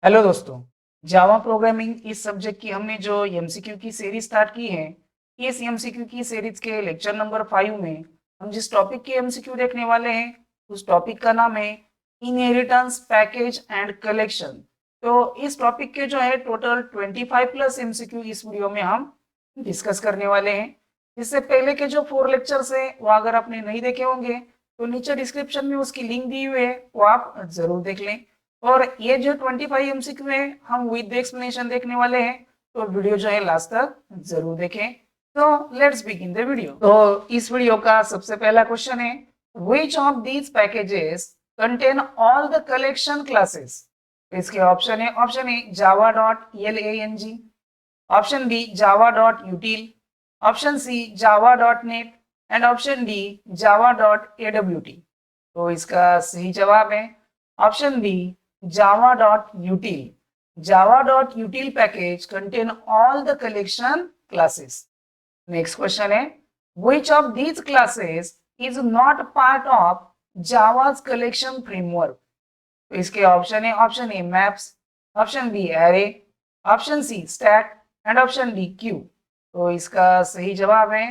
Hello दोस्तों, Java programming इस subject की हमने जो एमसीक्यू की सीरीज स्टार्ट की है, इस एमसीक्यू की सीरीज के लेक्चर नंबर 5 में हम जिस टॉपिक के एमसीक्यू देखने वाले हैं, उस टॉपिक का नाम है इनहेरिटेंस पैकेज एंड कलेक्शन। तो इस टॉपिक के जो है टोटल 25 प्लस एमसीक्यू इस वीडियो में हम डिस्कस करने वाले हैं। इससे पहले के जो 4 लेक्चर्स हैं वो अगर आपने नहीं देखे होंगे तो नीचे डिस्क्रिप्शन में उसकी लिंक दी हुई है, वो आप जरूर देख लें। और ये जो 25 एमसीक्यू है हम विद एक्सप्लेनेशन देखने वाले हैं, तो वीडियो जो है लास्ट तक जरूर देखें। तो लेट्स बिगिन द वीडियो। तो इस वीडियो का सबसे पहला क्वेश्चन है, which of these packages contain all the collection classes. इसके option A Java dot L A N G, option B Java dot util, option C Java dot net and option D Java dot A W T. तो इसका सही जवाब है option B java.util. Java.util package contain all the collection classes. Next question है, which of these classes is not part of Java's collection framework? तो इसके option A maps, option B array, option C stack and option D queue. तो इसका सही जवाब है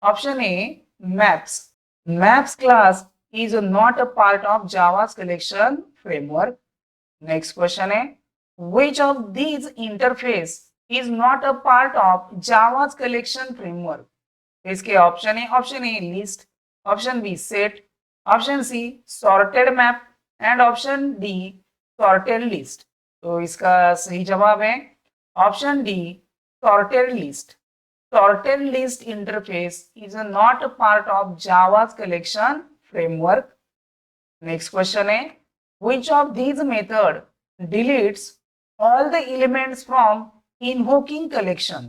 option A maps. Maps class is not a part of Java's collection framework. Next question है, which of these interface is not a part of Java's collection framework? इसके option A list, option B set, option C sorted map and option D sorted list. तो इसका सही जवाब है option D sorted list. Sorted list interface is not a part of Java's collection framework. Next question है, which of these method deletes all the elements from invoking collection?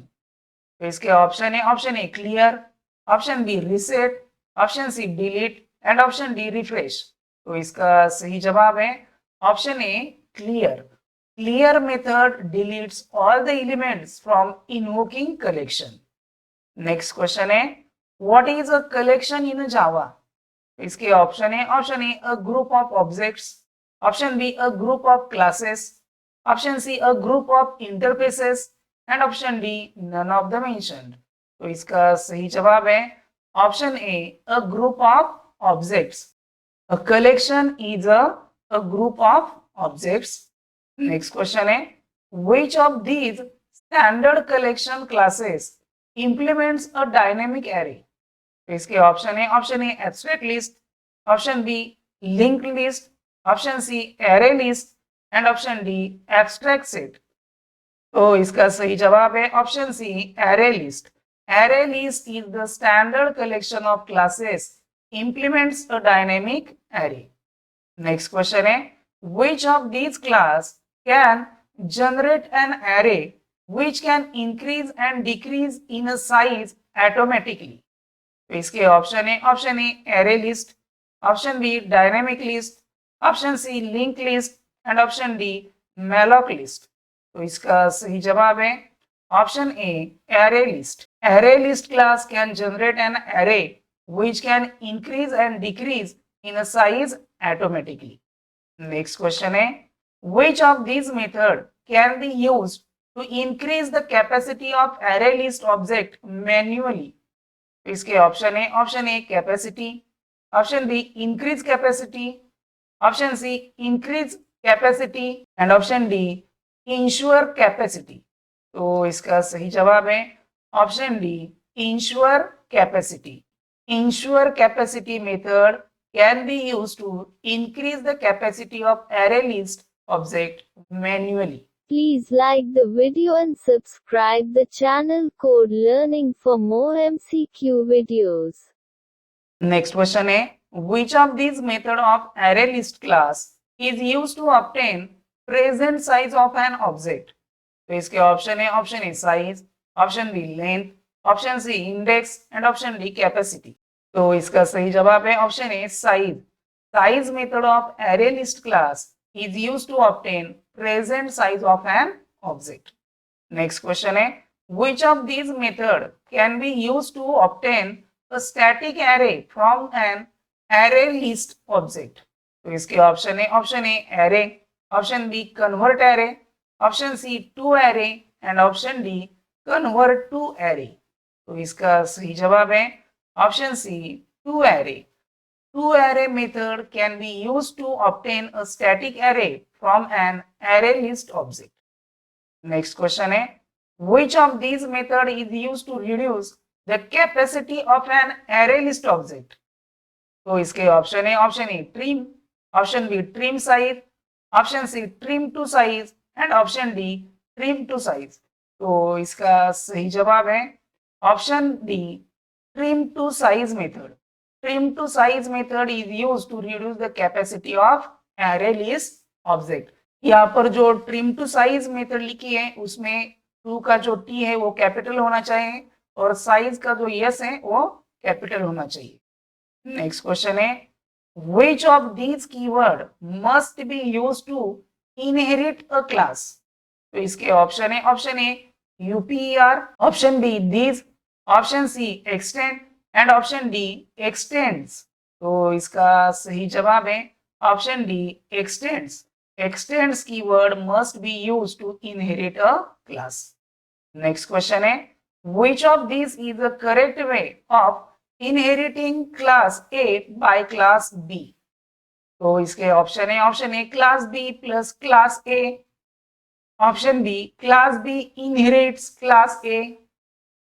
तो इसके option A clear, option B reset, option C delete and option D refresh. तो इसका सही जवाब है option A clear. Clear method deletes all the elements from invoking collection. Next question है, what is a collection in Java? इसके option A a group of objects, option B a group of classes, option C a group of interfaces and option D none of the mentioned. तो इसका सही जवाब है option A a group of objects. A collection is a group of objects. Next question है, which of these standard collection classes implements a dynamic array? तो इसके option A abstract list, option B linked list, option C array list and option D abstract set. तो इसका सही जवाब है option C array list. Array list is the standard collection of classes implements a dynamic array. Next question है, which of these class can generate an array which can increase and decrease in a size automatically? तो इसके option A array list, option B dynamic list, option C link list and option D malloc list. तो इसका सही जवाब है option A array list. Array list class can generate an array which can increase and decrease in a size automatically. Next question है, which of these method can be used to increase the capacity of array list object manually? इसके option A capacity, option B increase capacity, option C increase capacity and option D ensure capacity. तो इसका सही जवाब है option D ensure capacity. Ensure capacity method can be used to increase the capacity of array list object manually. Please like the video and subscribe the channel Code Learning for more MCQ videos. Next question है, which of these method of array list class is used to obtain present size of an object? तो इसके option A size, option B length, option C index and option D capacity. तो इसका सही जवाब है option A size. Size method of array list class is used to obtain present size of an object. Next question है, which of this method can be used to obtain a static array from an array list object? तो इसके option A array, option B convert array, option C to array and option D convert to array. तो इसका सही जवाब है option C to array. To array method can be used to obtain a static array from an array list object. Next question है which of these method is used to reduce the capacity of an array list object। तो इसके option है option A trim, option B trim size, option C trim to size and option D trim to size. तो इसका सही जवाब है option D trim to size method. Trim to size method is used to reduce the capacity of array list object. यहाँ पर जो trim to size method लिखी है उसमें टू का जो टी है वो कैपिटल होना चाहिए और साइज का जो यस है वो कैपिटल होना चाहिए। नेक्स्ट क्वेश्चन है which of these keyword must be used to inherit a class। तो इसके ऑप्शन है ऑप्शन ए यूपीआर, option B these, option C extend and option D extends। तो इसका सही जवाब है option D extends। Extends keyword must be used to inherit a class। Next question है which of these is the correct way of inheriting class A by class B। तो इसके option है option A class B plus class A, option B class B inherits class A,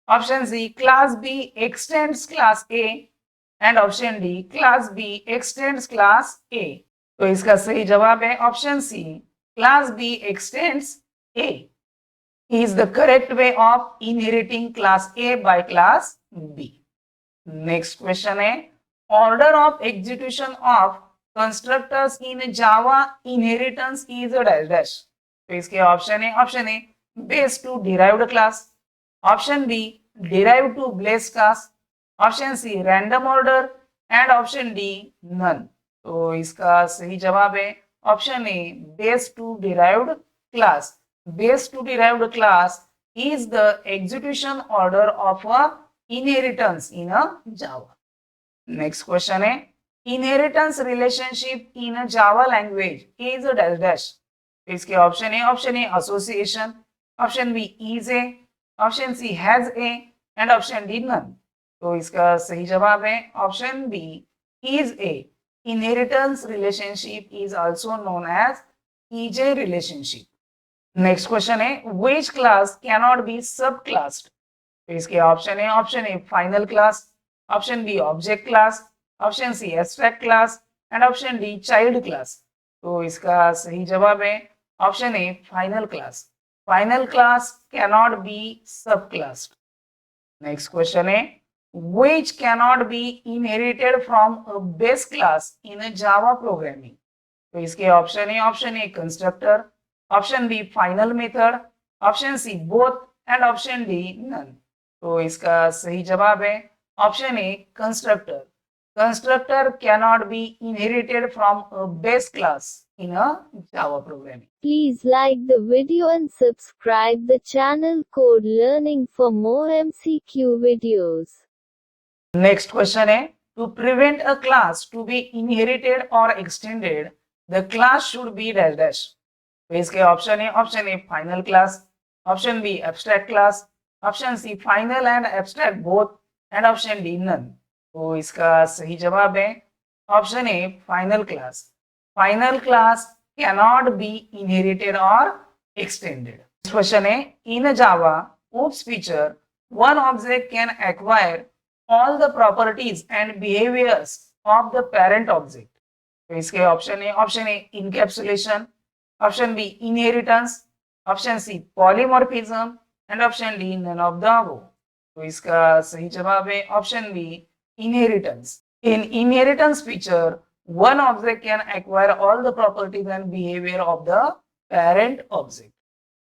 option C class B extends class A and option D class B extends class A। तो इसका सही जवाब है option C class B extends A is the correct way of inheriting class A by class B। Next question है order of execution of constructors in Java inheritance is dash dash. तो इसके option है option A base to derived class, option B derive to base class, option C random order and option D none. तो इसका सही जवाब है option A base to derived class. Base to derived class is the execution order of a inheritance in a Java। Next question है inheritance relationship in a Java language is a dash dash। इसके option है option A association, option B is a, option C has a and option D none। तो इसका सही जवाब है option B is a। Inheritance relationship is also known as EJ relationship। Next question है which class cannot be subclassed। तो इसके option है option A final class, option B object class, option C abstract class and option D child class. तो इसका सही जवाब है option A final class. Final class cannot be subclassed. Next question है which cannot be inherited from a base class in a Java programming। तो इसके option है option A constructor, option B final method, option C both and option D none. तो इसका सही जवाब है option A constructor. Constructor cannot be inherited from a base class in a Java programming. Please like the video and subscribe the channel Code Learning for more MCQ videos। Next question है to prevent a class to be inherited or extended the class should be dash dash. तो इसके option है option A final class, option B abstract class, option C final and abstract both and option D none. तो इसका सही जवाब है option A final class. Final class cannot be inherited or extended. Question है in Java oops feature one object can acquire all the properties and behaviors of the parent object। तो इसके option है option A encapsulation, option B inheritance, option C polymorphism and option D none of the above. तो इसका सही जवाब है option B inheritance. In inheritance feature one object can acquire all the properties and behavior of the parent object।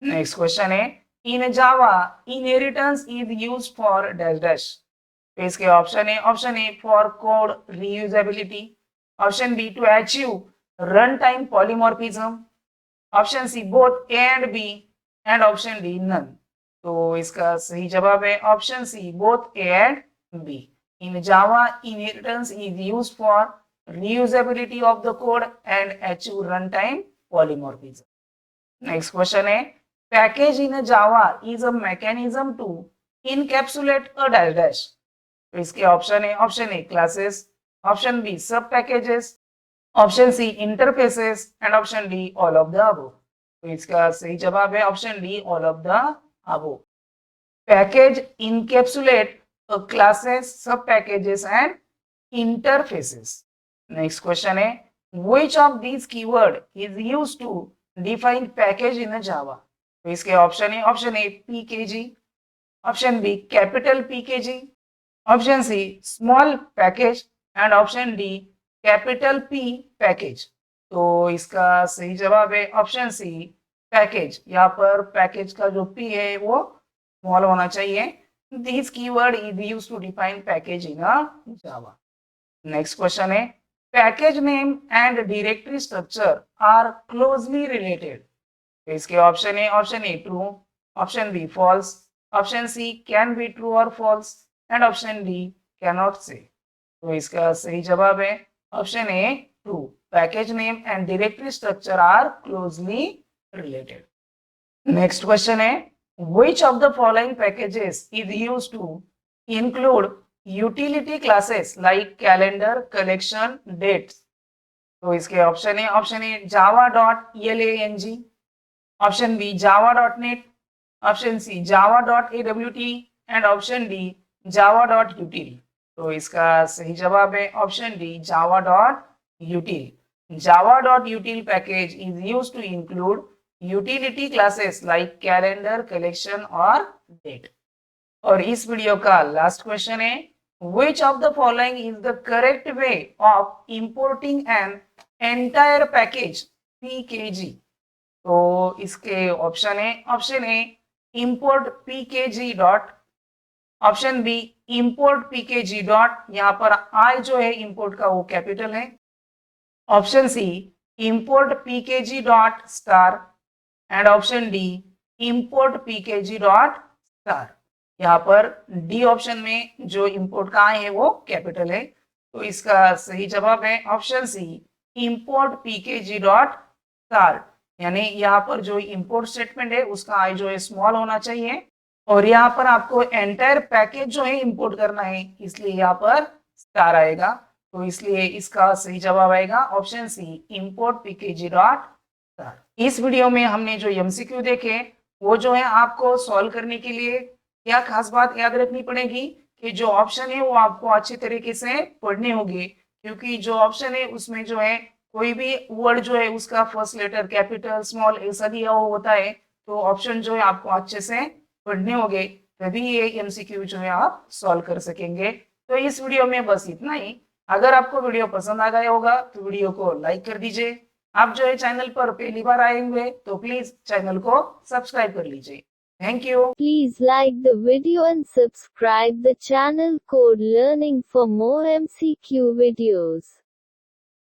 next question है in Java inheritance is used for dash dash। तो इसके option है option A for code reusability, option B to achieve run time polymorphism, option C both A and B and option D none. तो इसका सही जवाब है option C both A and B. In Java inheritance is used for reusability of the code and achieve runtime polymorphism. Next question है, package in a Java is a mechanism to encapsulate a dash dash. तो इसके option है, option A classes, option B sub packages, option C interfaces and option D all of the above. तो इसका सही जवाब है option D all of the above. Package encapsulate classes, sub packages and interfaces. Next question है, which of these keyword is used to define package in a Java? तो इसके option है, option A pkg, option B capital pkg, option C small package and option D capital p package. तो इसका सही जवाब है option सी package. यहाँ पर पैकेज का जो p है वो स्मॉल होना चाहिए. This keyword is used to define package in a Java. Next question है, package name and directory structure are closely related. तो इसके ऑप्शन है, option A true, option B false, option C can be true or false and option D can not say. तो इसका सही जवाब है option A true. Package name and directory structure are closely related. Next question है, which of the following packages is used to include utility classes like calendar, collection, dates? तो इसके option है, option A java.elang, option B java.net, option C java.awt and option D java.util. तो इसका सही जवाब है option D java.util. java.util package is used to include utility classes like calendar, collection और date. और इस वीडियो का लास्ट क्वेश्चन है, which of the following is the correct way of importing an entire package pkg? तो इसके option है, option A import pkg dot, option B import pkg dot, यहाँ पर i जो है import का वो कैपिटल है, option C import pkg dot star and option D import pkg dot star. यहाँ पर डी ऑप्शन में जो इंपोर्ट का है वो कैपिटल है. तो इसका सही जवाब है option C import pkg dot star. यानी यहाँ पर जो इंपोर्ट स्टेटमेंट है उसका आई जो है स्मॉल होना चाहिए और यहाँ पर आपको एंटायर पैकेज जो है इंपोर्ट करना है इसलिए यहाँ पर स्टार आएगा. तो इसलिए इसका सही जवाब आएगा option C import pkg dot. इस वीडियो में हमने जो एमसीक्यू देखे वो जो है आपको सॉल्व करने के लिए क्या खास बात याद रखनी पड़ेगी कि जो ऑप्शन है वो आपको अच्छे तरीके से पढ़ने होंगे, क्योंकि जो ऑप्शन है उसमें जो है कोई भी वर्ड जो है उसका फर्स्ट लेटर कैपिटल स्मॉल ऐसा दिया हुआ होता है. तो ऑप्शन जो है आपको अच्छे से पढ़ने होंगे तभी ये एमसीक्यू जो है आप सॉल्व कर सकेंगे. तो इस वीडियो में बस इतना ही. अगर आपको वीडियो पसंद आ गया होगा तो वीडियो को लाइक कर दीजिए. आप जो है चैनल पर पहली बार आए हुए तो प्लीज चैनल को सब्सक्राइब कर लीजिए. Thank you. Please like the video and subscribe the channel Code Learning for more MCQ videos.